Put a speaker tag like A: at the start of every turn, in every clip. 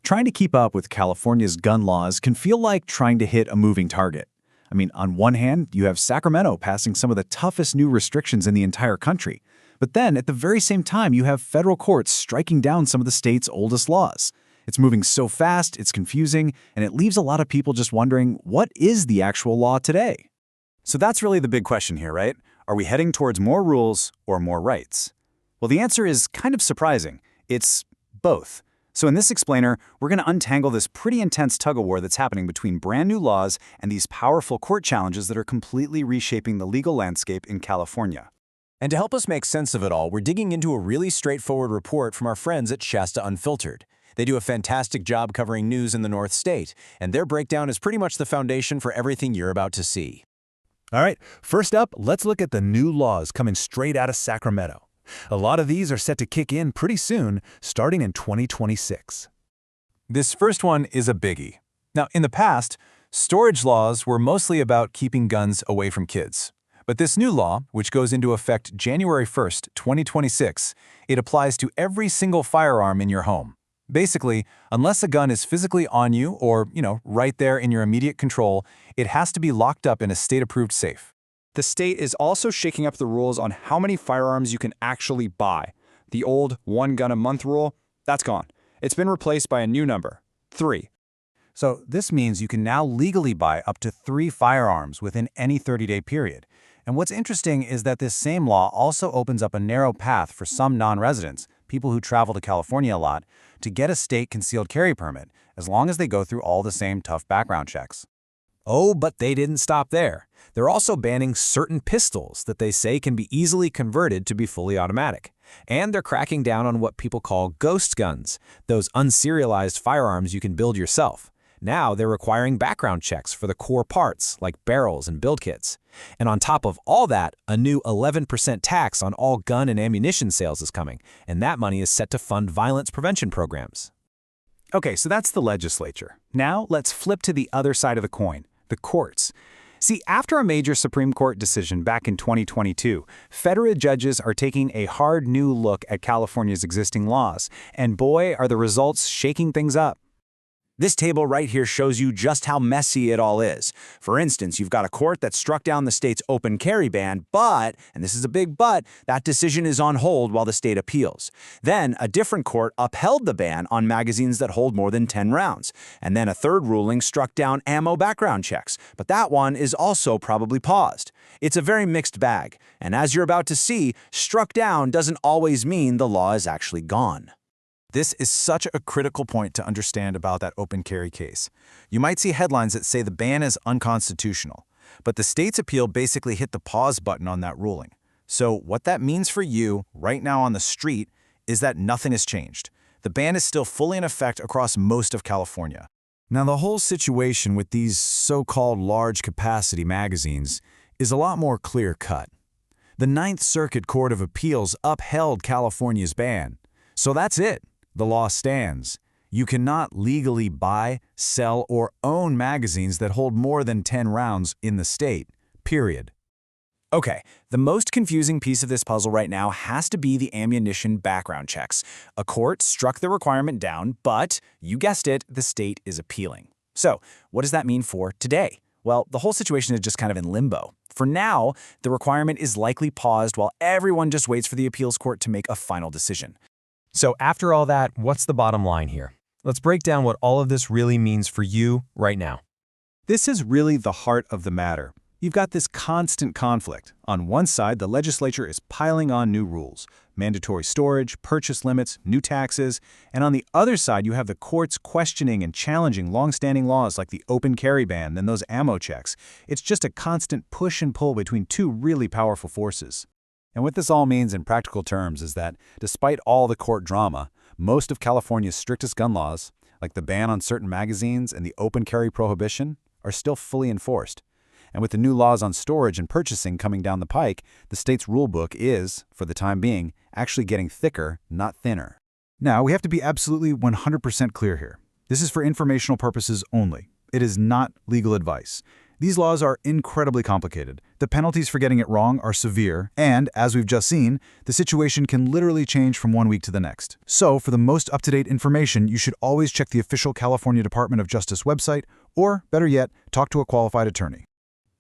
A: Trying to keep up with California's gun laws can feel like trying to hit a moving target. I mean, on one hand, you have Sacramento passing some of the toughest new restrictions in the entire country. But then, at the very same time, you have federal courts striking down some of the state's oldest laws. It's moving so fast, it's confusing, and it leaves a lot of people just wondering, what is the actual law today?
B: So that's really the big question here, right? Are we heading towards more rules or more rights? Well, the answer is kind of surprising. It's both. So in this explainer, we're going to untangle this pretty intense tug-of-war that's happening between brand new laws and these powerful court challenges that are completely reshaping the legal landscape in California.
C: And to help us make sense of it all, we're digging into a really straightforward report from our friends at Shasta Unfiltered. They do a fantastic job covering news in the North State, and their breakdown is pretty much the foundation for everything you're about to see.
D: All right, first up, let's look at the new laws coming straight out of Sacramento. A lot of these are set to kick in pretty soon, starting in 2026.
E: This first one is a biggie. Now, in the past, storage laws were mostly about keeping guns away from kids. But this new law, which goes into effect January 1st, 2026, it applies to every single firearm in your home. Basically, unless a gun is physically on you or, right there in your immediate control, it has to be locked up in a state-approved safe.
F: The state is also shaking up the rules on how many firearms you can actually buy. The old one gun a month rule, that's gone. It's been replaced by a new number, 3.
B: So this means you can now legally buy up to 3 firearms within any 30-day period. And what's interesting is that this same law also opens up a narrow path for some non-residents, people who travel to California a lot, to get a state concealed carry permit, as long as they go through all the same tough background checks.
C: Oh, but they didn't stop there. They're also banning certain pistols that they say can be easily converted to be fully automatic. And they're cracking down on what people call ghost guns, those unserialized firearms you can build yourself. Now they're requiring background checks for the core parts, like barrels and build kits. And on top of all that, a new 11% tax on all gun and ammunition sales is coming, and that money is set to fund violence prevention programs.
B: Okay, so that's the legislature. Now let's flip to the other side of the coin, the courts. See, after a major Supreme Court decision back in 2022, federal judges are taking a hard new look at California's existing laws, and boy, are the results shaking things up.
G: This table right here shows you just how messy it all is. For instance, you've got a court that struck down the state's open carry ban, but, and this is a big but, that decision is on hold while the state appeals. Then, a different court upheld the ban on magazines that hold more than 10 rounds. And then a third ruling struck down ammo background checks, but that one is also probably paused. It's a very mixed bag, and as you're about to see, struck down doesn't always mean the law is actually gone.
E: This is such a critical point to understand about that open carry case. You might see headlines that say the ban is unconstitutional, but the state's appeal basically hit the pause button on that ruling. So what that means for you right now on the street is that nothing has changed. The ban is still fully in effect across most of California. Now, the whole situation with these so-called large-capacity magazines is a lot more clear-cut. The Ninth Circuit Court of Appeals upheld California's ban. So that's it. The law stands. You cannot legally buy, sell, or own magazines that hold more than 10 rounds in the state, period.
G: Okay, the most confusing piece of this puzzle right now has to be the ammunition background checks. A court struck the requirement down, but, you guessed it, the state is appealing. So, what does that mean for today? Well, the whole situation is just kind of in limbo. For now, the requirement is likely paused while everyone just waits for the appeals court to make a final decision.
C: So after all that, what's the bottom line here? Let's break down what all of this really means for you right now.
A: This is really the heart of the matter. You've got this constant conflict. On one side, the legislature is piling on new rules, mandatory storage, purchase limits, new taxes, and on the other side, you have the courts questioning and challenging long-standing laws like the open carry ban and those ammo checks. It's just a constant push and pull between two really powerful forces.
B: And what this all means in practical terms is that, despite all the court drama, most of California's strictest gun laws, like the ban on certain magazines and the open carry prohibition, are still fully enforced. And with the new laws on storage and purchasing coming down the pike, the state's rulebook is, for the time being, actually getting thicker, not thinner.
A: Now, we have to be absolutely 100% clear here. This is for informational purposes only. It is not legal advice.
B: These laws are incredibly complicated. The penalties for getting it wrong are severe, and, as we've just seen, the situation can literally change from one week to the next. So, for the most up-to-date information, you should always check the official California Department of Justice website, or, better yet, talk to a qualified attorney.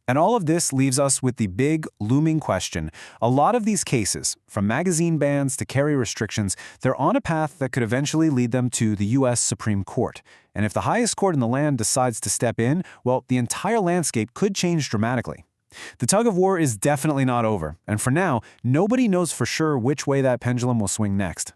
C: And all of this leaves us with the big, looming question. A lot of these cases, from magazine bans to carry restrictions, they're on a path that could eventually lead them to the U.S. Supreme Court. And if the highest court in the land decides to step in, well, the entire landscape could change dramatically. The tug of war is definitely not over, and for now, nobody knows for sure which way that pendulum will swing next.